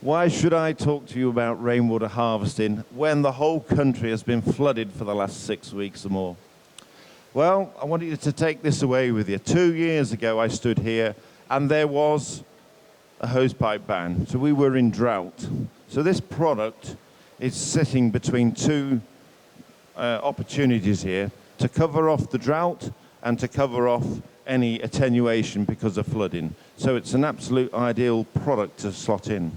Why should I talk to you about rainwater harvesting when the whole country has been flooded for the last 6 weeks or more? Well, I want you to take this away with you. 2 years ago, I stood here and there was a hosepipe ban. So we were in drought. So this product is sitting between two opportunities here to cover off the drought and to cover off any attenuation because of flooding. So it's an absolute ideal product to slot in.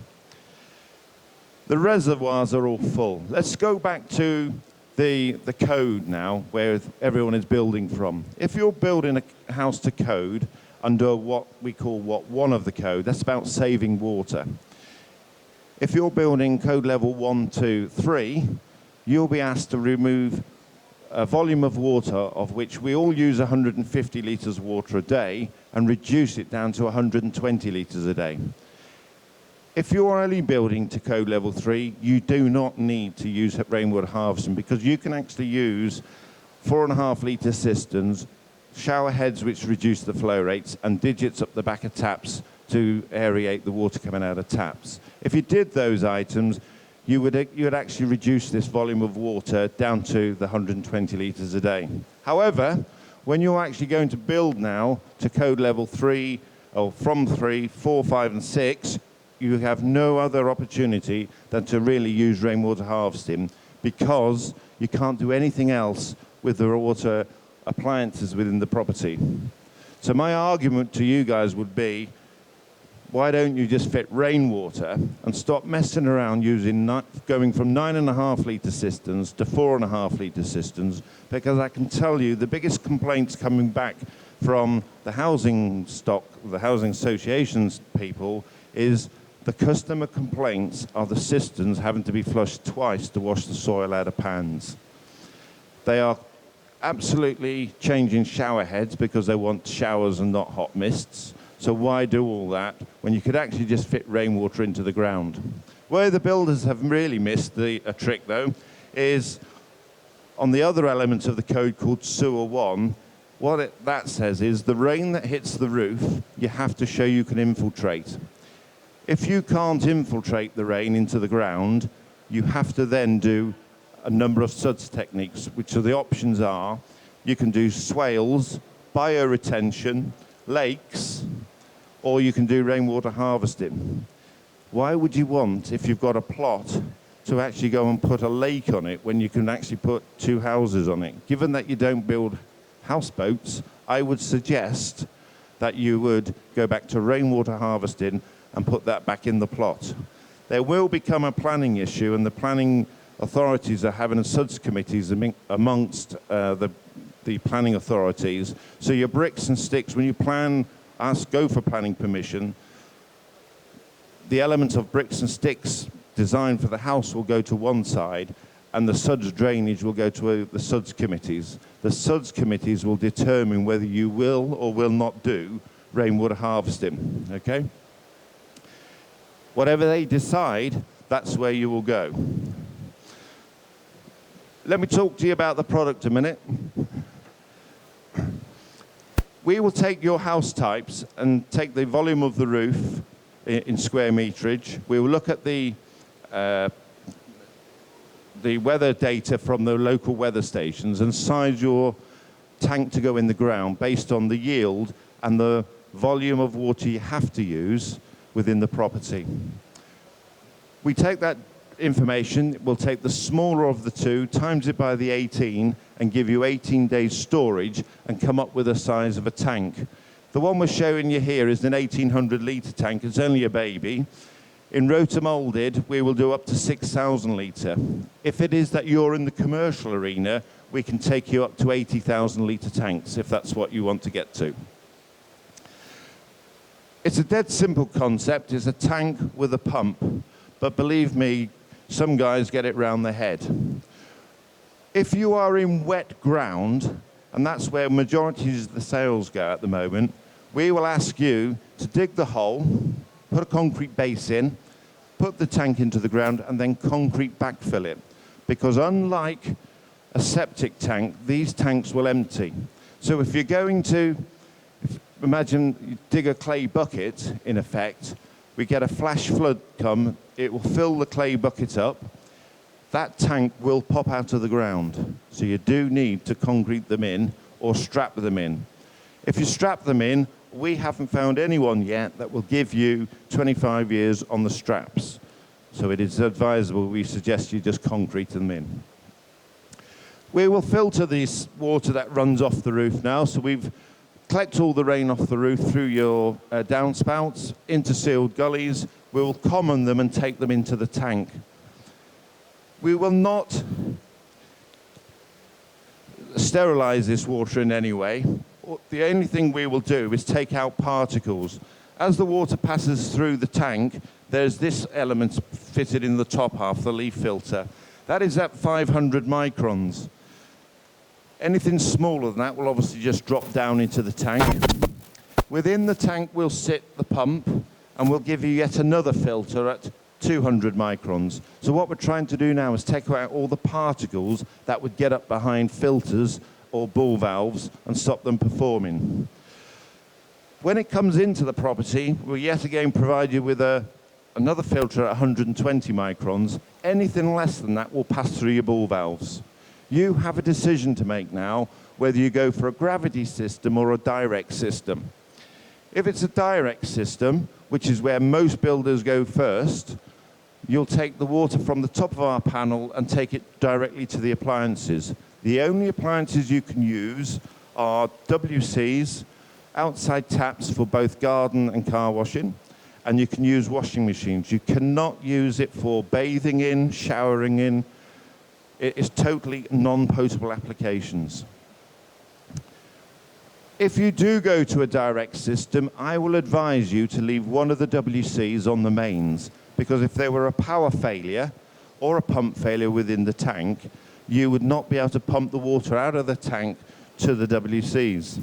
The reservoirs are all full. Let's go back to the code now, where everyone is building from. If you're building a house to code under what we call one of the code, that's about saving water. If you're building code level 1, 2, 3, you'll be asked to remove a volume of water of which we all use 150 litres of water a day and reduce it down to 120 litres a day. If you're only building to code level 3, you do not need to use rainwater harvesting because you can actually use 4.5 litre cisterns, shower heads which reduce the flow rates, and digits up the back of taps to aerate the water coming out of taps. If you did those items, you would actually reduce this volume of water down to the 120 litres a day. However, when you're actually going to build now to code level 3, or from 3, 4, 5 and 6, you have no other opportunity than to really use rainwater harvesting because you can't do anything else with the water appliances within the property. So my argument to you guys would be, why don't you just fit rainwater and stop messing around going from 9.5 litre cisterns to 4.5 litre cisterns, because I can tell you the biggest complaints coming back from the housing stock, the housing associations people, is the customer complaints are the cisterns having to be flushed twice to wash the soil out of pans. They are absolutely changing shower heads because they want showers and not hot mists. So why do all that when you could actually just fit rainwater into the ground? Where the builders have really missed a trick though is on the other element of the code called Sewer 1. That says is the rain that hits the roof, you have to show you can infiltrate. If you can't infiltrate the rain into the ground, you have to then do a number of suds techniques, which are the options are, you can do swales, bioretention, lakes, or you can do rainwater harvesting. Why would you want, if you've got a plot, to actually go and put a lake on it when you can actually put 2 houses on it? Given that you don't build houseboats, I would suggest that you would go back to rainwater harvesting and put that back in the plot. There will become a planning issue, and the planning authorities are having suds committees amongst the planning authorities. So your bricks and sticks, when you go for planning permission, the element of bricks and sticks designed for the house will go to one side, and the suds drainage will go to the suds committees. The suds committees will determine whether you will or will not do rainwater harvesting, okay? Whatever they decide, that's where you will go. Let me talk to you about the product a minute. We will take your house types and take the volume of the roof in square meterage. We will look at the weather data from the local weather stations and size your tank to go in the ground based on the yield and the volume of water you have to use within the property. We take that information, we'll take the smaller of the two, times it by the 18, and give you 18 days storage and come up with the size of a tank. The one we're showing you here is an 1,800 litre tank. It's only a baby. In rotomolded, we will do up to 6,000 litre. If it is that you're in the commercial arena, we can take you up to 80,000 litre tanks, if that's what you want to get to. It's a dead simple concept. It's a tank with a pump. But believe me, some guys get it round their head. If you are in wet ground, and that's where majority of the sales go at the moment, we will ask you to dig the hole, put a concrete base in, put the tank into the ground, and then concrete backfill it. Because unlike a septic tank, these tanks will empty. So if you're going to, imagine you dig a clay bucket, in effect, we get a flash flood come, it will fill the clay bucket up. That tank will pop out of the ground. So you do need to concrete them in or strap them in. If you strap them in, we haven't found anyone yet that will give you 25 years on the straps. So it is advisable, we suggest you just concrete them in. We will filter this water that runs off the roof now. So we've collected all the rain off the roof through your downspouts into sealed gullies. We will common them and take them into the tank. We will not sterilize this water in any way. The only thing we will do is take out particles. As the water passes through the tank, there's this element fitted in the top half, the leaf filter. That is at 500 microns. Anything smaller than that will obviously just drop down into the tank. Within the tank will sit the pump, and we'll give you yet another filter at 200 microns. So what we're trying to do now is take out all the particles that would get up behind filters or ball valves and stop them performing. When it comes into the property, we'll yet again provide you with another filter at 120 microns. Anything less than that will pass through your ball valves. You have a decision to make now whether you go for a gravity system or a direct system. If it's a direct system, which is where most builders go first, you'll take the water from the top of our panel and take it directly to the appliances. The only appliances you can use are WCs, outside taps for both garden and car washing, and you can use washing machines. You cannot use it for bathing in, showering in. It is totally non-potable applications. If you do go to a direct system, I will advise you to leave one of the WCs on the mains, because if there were a power failure or a pump failure within the tank, you would not be able to pump the water out of the tank to the WCs.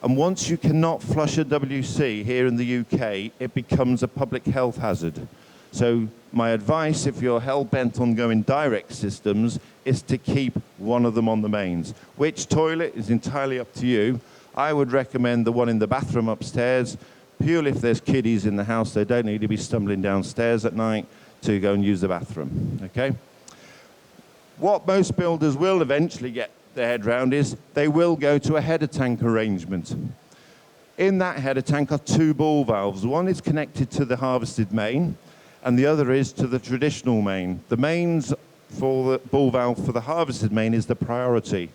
And once you cannot flush a WC here in the UK, it becomes a public health hazard. So my advice, if you're hell-bent on going direct systems, is to keep one of them on the mains. Which toilet is entirely up to you. I would recommend the one in the bathroom upstairs, purely if there's kiddies in the house, they don't need to be stumbling downstairs at night to go and use the bathroom, okay? What most builders will eventually get their head round is they will go to a header tank arrangement. In that header tank are two ball valves. One is connected to the harvested main, and the other is to the traditional main. The mains for the ball valve for the harvested main is the priority.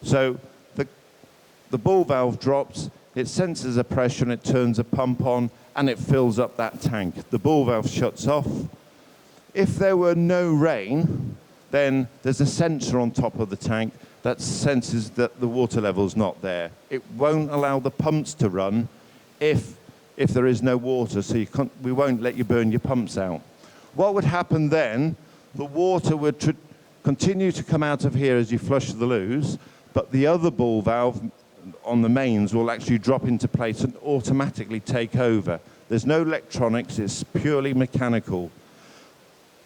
So the ball valve drops, it senses a pressure and it turns a pump on and it fills up that tank. The ball valve shuts off. If there were no rain, then there's a sensor on top of the tank that senses that the water level's not there. It won't allow the pumps to run if there is no water, so we won't let you burn your pumps out. What would happen then, the water would continue to come out of here as you flush the loos, but the other ball valve on the mains will actually drop into place and automatically take over. There's no electronics, it's purely mechanical.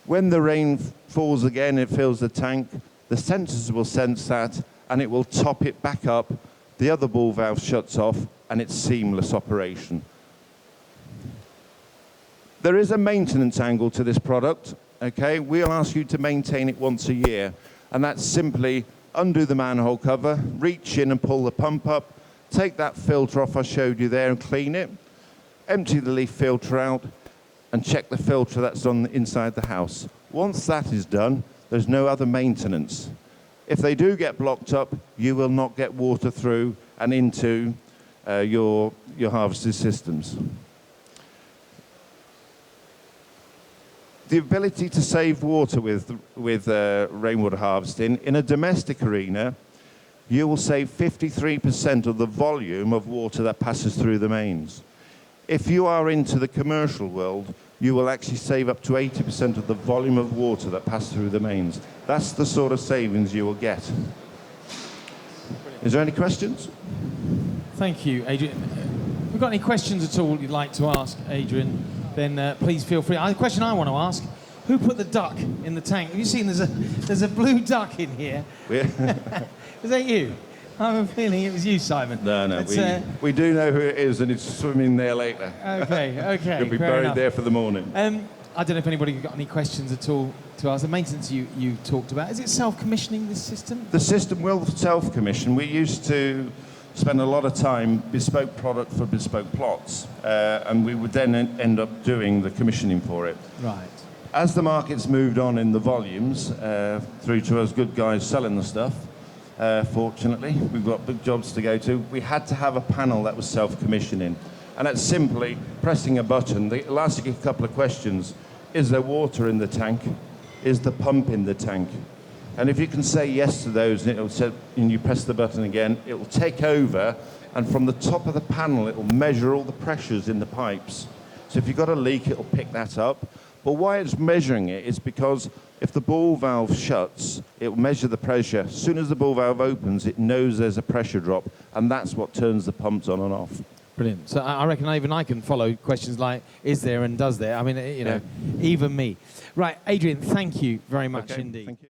When the rain falls again, it fills the tank, the sensors will sense that and it will top it back up, the other ball valve shuts off and it's seamless operation. There is a maintenance angle to this product, okay? We'll ask you to maintain it once a year, and that's simply undo the manhole cover, reach in and pull the pump up, take that filter off I showed you there and clean it, empty the leaf filter out, and check the filter that's on inside the house. Once that is done, there's no other maintenance. If they do get blocked up, you will not get water through and into your harvested systems. The ability to save water with rainwater harvesting, in a domestic arena, you will save 53% of the volume of water that passes through the mains. If you are into the commercial world, you will actually save up to 80% of the volume of water that passes through the mains. That's the sort of savings you will get. Is there any questions? Thank you, Adrian. If you've got any questions at all you'd like to ask Adrian, then please feel free. The question I want to ask, who put the duck in the tank? Have you seen there's a blue duck in here? Is that you? I have a feeling it was you, Simon. No, It's, we do know who it is, and it's swimming there later. Okay. He'll be fair buried enough. there for the morning. I don't know if anybody got any questions at all to ask. The maintenance you talked about, is it self-commissioning, this system? The system will self-commission. We used to spend a lot of time bespoke product for bespoke plots, and we would then end up doing the commissioning for it. Right. As the market's moved on in the volumes, through to us good guys selling the stuff, fortunately, we've got big jobs to go to, we had to have a panel that was self-commissioning. And that's simply pressing a button. It'll ask you a couple of questions. Is there water in the tank? Is the pump in the tank? And if you can say yes to those, and it'll say, and you press the button again, it will take over, and from the top of the panel, it will measure all the pressures in the pipes. So if you've got a leak, it'll pick that up. But why it's measuring it is because if the ball valve shuts, it will measure the pressure. As soon as the ball valve opens, it knows there's a pressure drop, and that's what turns the pumps on and off. Brilliant. So I reckon even I can follow questions like, is there and does there? I mean, even me. Right, Adrian, thank you very much indeed. Thank you.